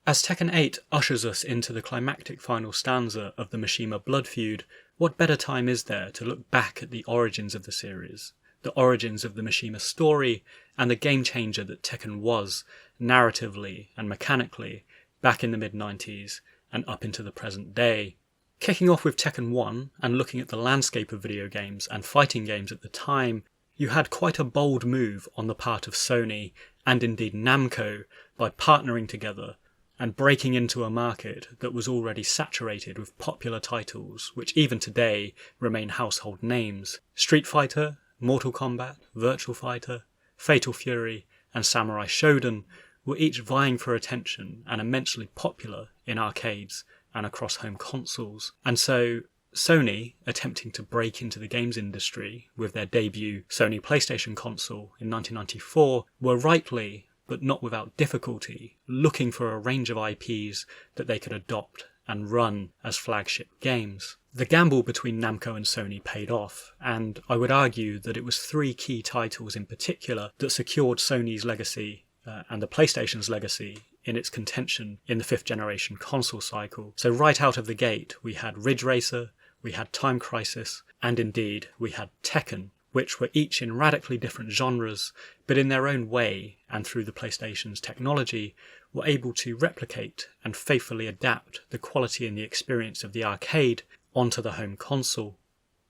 As Tekken 8 ushers us into the climactic final stanza of the Mishima blood feud, what better time is there to look back at the origins of the series, the origins of the Mishima story, and the game changer that Tekken was, narratively and mechanically, back in the mid-90s and up into the present day. Kicking off with Tekken 1 and looking at the landscape of video games and fighting games at the time, you had quite a bold move on the part of Sony and indeed Namco by partnering together and breaking into a market that was already saturated with popular titles which even today remain household names. Street Fighter, Mortal Kombat, Virtua Fighter, Fatal Fury and Samurai Shodown were each vying for attention and immensely popular in arcades and across home consoles. And so Sony, attempting to break into the games industry with their debut Sony PlayStation console in 1994, were rightly, but not without difficulty, looking for a range of IPs that they could adopt and run as flagship games. The gamble between Namco and Sony paid off, and I would argue that it was three key titles in particular that secured Sony's legacy and the PlayStation's legacy in its contention in the 5th generation console cycle. So right out of the gate, we had Ridge Racer, we had Time Crisis, and indeed we had Tekken, which were each in radically different genres, but in their own way, and through the PlayStation's technology, were able to replicate and faithfully adapt the quality and the experience of the arcade onto the home console.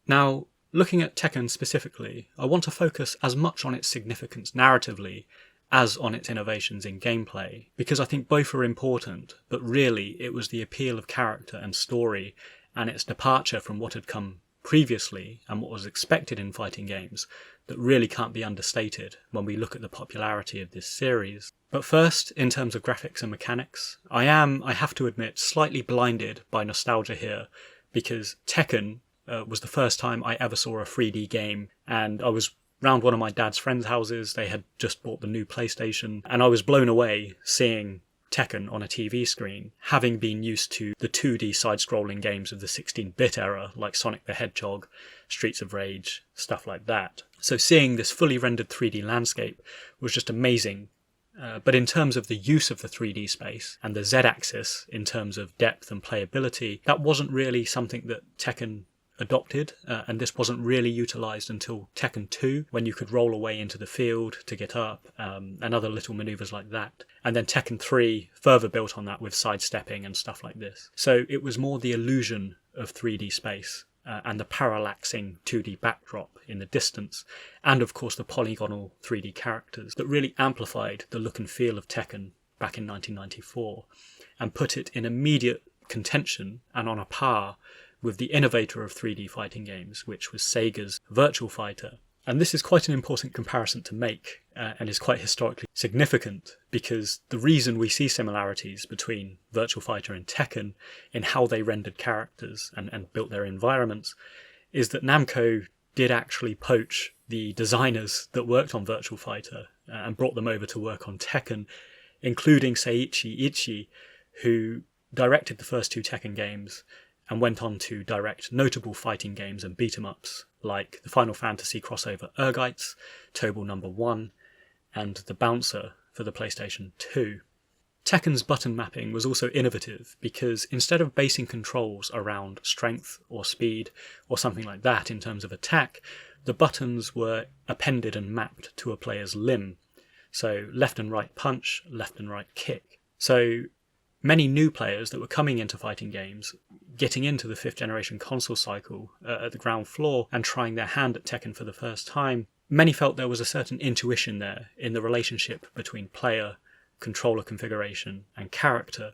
Now, looking at Tekken specifically, I want to focus as much on its significance narratively as on its innovations in gameplay, because I think both are important, but really it was the appeal of character and story and its departure from what had come previously and what was expected in fighting games that really can't be understated when we look at the popularity of this series. But first, in terms of graphics and mechanics, I have to admit, slightly blinded by nostalgia here, because Tekken was the first time I ever saw a 3D game, and I was round one of my dad's friends' houses. They had just bought the new PlayStation, and I was blown away seeing Tekken on a TV screen, having been used to the 2D side-scrolling games of the 16-bit era, like Sonic the Hedgehog, Streets of Rage, stuff like that. So seeing this fully rendered 3D landscape was just amazing. But in terms of the use of the 3D space and the Z-axis in terms of depth and playability, that wasn't really something that Tekken adopted, and this wasn't really utilised until Tekken 2, when you could roll away into the field to get up, and other little manoeuvres like that. And then Tekken 3 further built on that with sidestepping and stuff like this. So it was more the illusion of 3D space and the parallaxing 2D backdrop in the distance, and of course the polygonal 3D characters that really amplified the look and feel of Tekken back in 1994 and put it in immediate contention and on a par with the innovator of 3D fighting games, which was Sega's Virtua Fighter. And this is quite an important comparison to make, and is quite historically significant, because the reason we see similarities between Virtua Fighter and Tekken in how they rendered characters and built their environments is that Namco did actually poach the designers that worked on Virtua Fighter and brought them over to work on Tekken, including Seiichi Ishii, who directed the first two Tekken games and went on to direct notable fighting games and beat-em-ups like the Final Fantasy crossover Urgites, Tobal No. 1, and The Bouncer for the PlayStation 2. Tekken's button mapping was also innovative because instead of basing controls around strength or speed or something like that in terms of attack, the buttons were appended and mapped to a player's limb. So left and right punch, left and right kick. So many new players that were coming into fighting games, getting into the 5th generation console cycle at the ground floor and trying their hand at Tekken for the first time, many felt there was a certain intuition there in the relationship between player, controller configuration and character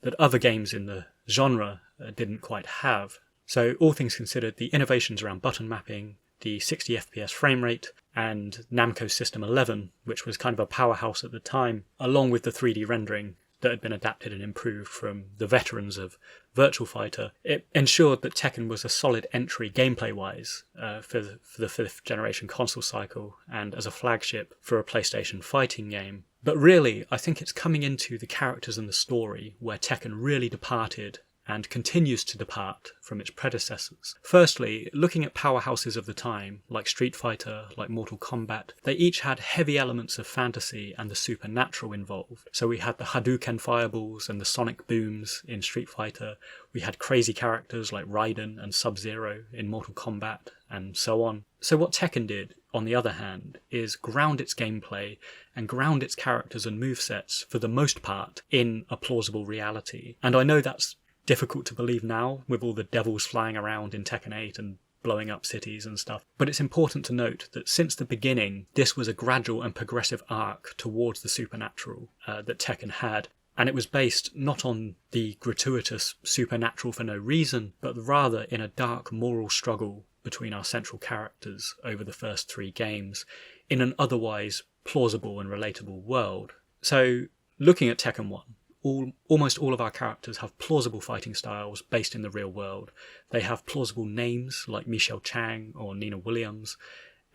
that other games in the genre didn't quite have. So all things considered, the innovations around button mapping, the 60 FPS frame rate, and Namco's System 11, which was kind of a powerhouse at the time, along with the 3D rendering that had been adapted and improved from the veterans of Virtua Fighter, it ensured that Tekken was a solid entry gameplay-wise for the 5th generation console cycle and as a flagship for a PlayStation fighting game. But really, I think it's coming into the characters and the story where Tekken really departed and continues to depart from its predecessors. Firstly, looking at powerhouses of the time, like Street Fighter, like Mortal Kombat, they each had heavy elements of fantasy and the supernatural involved. So we had the Hadouken fireballs and the sonic booms in Street Fighter, we had crazy characters like Raiden and Sub-Zero in Mortal Kombat, and so on. So what Tekken did, on the other hand, is ground its gameplay and ground its characters and movesets, for the most part, in a plausible reality. And I know that's difficult to believe now, with all the devils flying around in Tekken 8 and blowing up cities and stuff. But it's important to note that since the beginning, this was a gradual and progressive arc towards the supernatural that Tekken had. And it was based not on the gratuitous supernatural for no reason, but rather in a dark moral struggle between our central characters over the first 3 games, in an otherwise plausible and relatable world. So, looking at Tekken 1, almost all of our characters have plausible fighting styles based in the real world. They have plausible names like Michelle Chang or Nina Williams,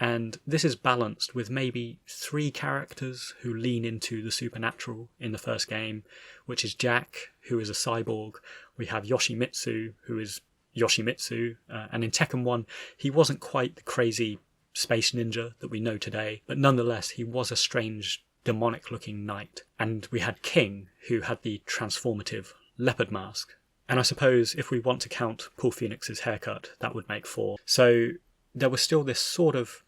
and this is balanced with maybe 3 characters who lean into the supernatural in the first game, which is Jack, who is a cyborg. We have Yoshimitsu, who is Yoshimitsu, and in Tekken 1 he wasn't quite the crazy space ninja that we know today, but nonetheless he was a strange demonic looking knight. And we had King, who had the transformative leopard mask. And I suppose if we want to count Paul Phoenix's haircut, that would make 4. So there was still this sort of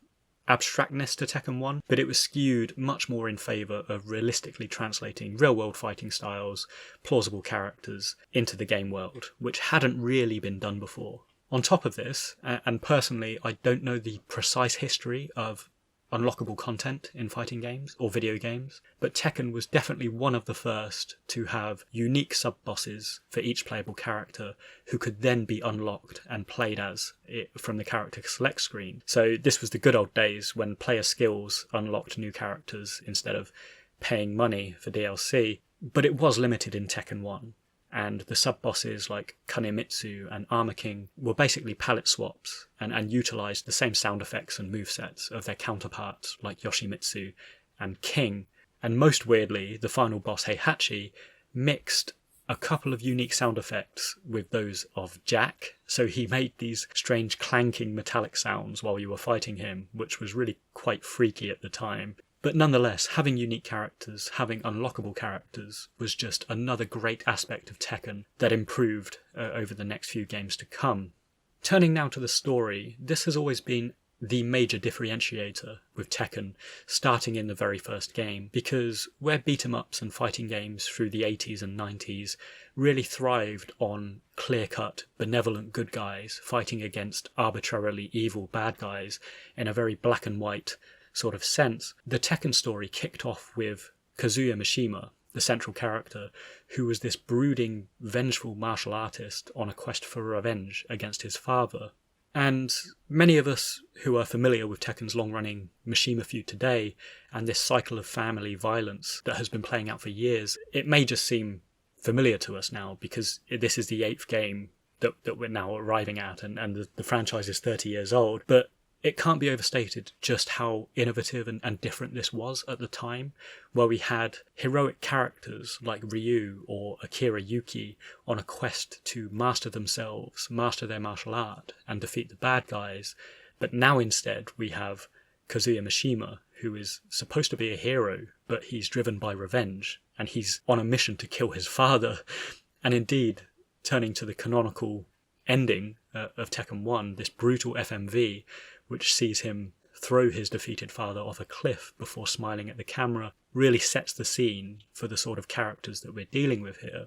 abstractness to Tekken 1, but it was skewed much more in favour of realistically translating real-world fighting styles, plausible characters, into the game world, which hadn't really been done before. On top of this, and personally I don't know the precise history of unlockable content in fighting games or video games, but Tekken was definitely one of the first to have unique sub-bosses for each playable character who could then be unlocked and played as from the character select screen. So this was the good old days when player skills unlocked new characters instead of paying money for DLC, but it was limited in Tekken 1. And the sub-bosses like Kanemitsu and Armor King were basically palette swaps and utilised the same sound effects and movesets of their counterparts like Yoshimitsu and King. And most weirdly, the final boss Heihachi mixed a couple of unique sound effects with those of Jack, so he made these strange clanking metallic sounds while you were fighting him, which was really quite freaky at the time. But nonetheless, having unique characters, having unlockable characters, was just another great aspect of Tekken that improved over the next few games to come. Turning now to the story, this has always been the major differentiator with Tekken, starting in the very first game, because where beat-em-ups and fighting games through the 80s and 90s really thrived on clear-cut, benevolent good guys fighting against arbitrarily evil bad guys in a very black and white sort of sense, the Tekken story kicked off with Kazuya Mishima, the central character, who was this brooding, vengeful martial artist on a quest for revenge against his father. And many of us who are familiar with Tekken's long-running Mishima feud today, and this cycle of family violence that has been playing out for years, it may just seem familiar to us now, because this is the 8th game that we're now arriving at, and the franchise is 30 years old, but it can't be overstated just how innovative and different this was at the time, where we had heroic characters like Ryu or Akira Yuki on a quest to master themselves, master their martial art, and defeat the bad guys. But now instead we have Kazuya Mishima, who is supposed to be a hero, but he's driven by revenge, and he's on a mission to kill his father. And indeed, turning to the canonical ending of Tekken 1, this brutal FMV, which sees him throw his defeated father off a cliff before smiling at the camera, really sets the scene for the sort of characters that we're dealing with here.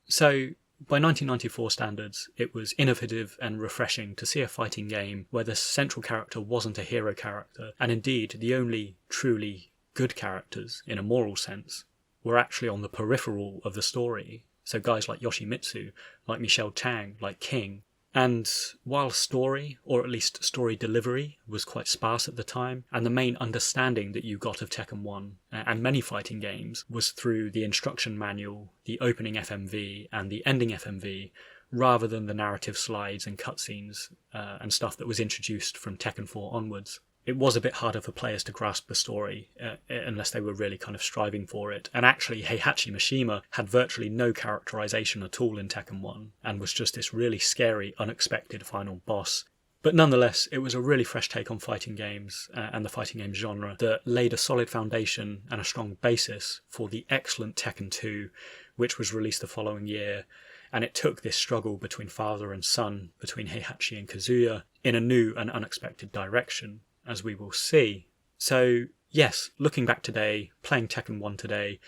So, by 1994 standards, it was innovative and refreshing to see a fighting game where the central character wasn't a hero character, and indeed the only truly good characters, in a moral sense, were actually on the peripheral of the story. So guys like Yoshimitsu, like Michelle Chang, like King. And while story, or at least story delivery, was quite sparse at the time, and the main understanding that you got of Tekken 1 and many fighting games was through the instruction manual, the opening FMV, and the ending FMV, rather than the narrative slides and cutscenes and stuff that was introduced from Tekken 4 onwards. it was a bit harder for players to grasp the story unless they were really kind of striving for it. And actually, Seiichi Mishima had virtually no characterization at all in Tekken 1 and was just this really scary, unexpected final boss. But nonetheless, it was a really fresh take on fighting games and the fighting game genre that laid a solid foundation and a strong basis for the excellent Tekken 2, which was released the following year. And it took this struggle between father and son, between Seiichi and Kazuya, in a new and unexpected direction, as we will see. So, yes, looking back today, playing Tekken 1 today,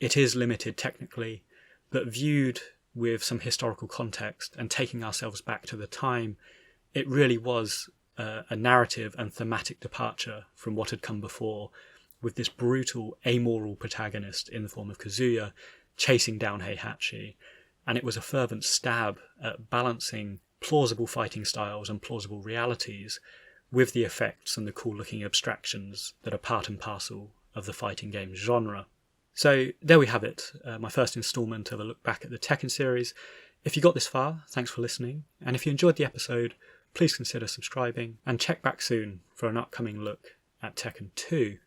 it is limited technically, but viewed with some historical context and taking ourselves back to the time, it really was a narrative and thematic departure from what had come before, with this brutal, amoral protagonist in the form of Kazuya chasing down Seiichi. And it was a fervent stab at balancing plausible fighting styles and plausible realities with the effects and the cool-looking abstractions that are part and parcel of the fighting game genre. So there we have it, my first instalment of a look back at the Tekken series. If you got this far, thanks for listening, and if you enjoyed the episode, please consider subscribing, and check back soon for an upcoming look at Tekken 2.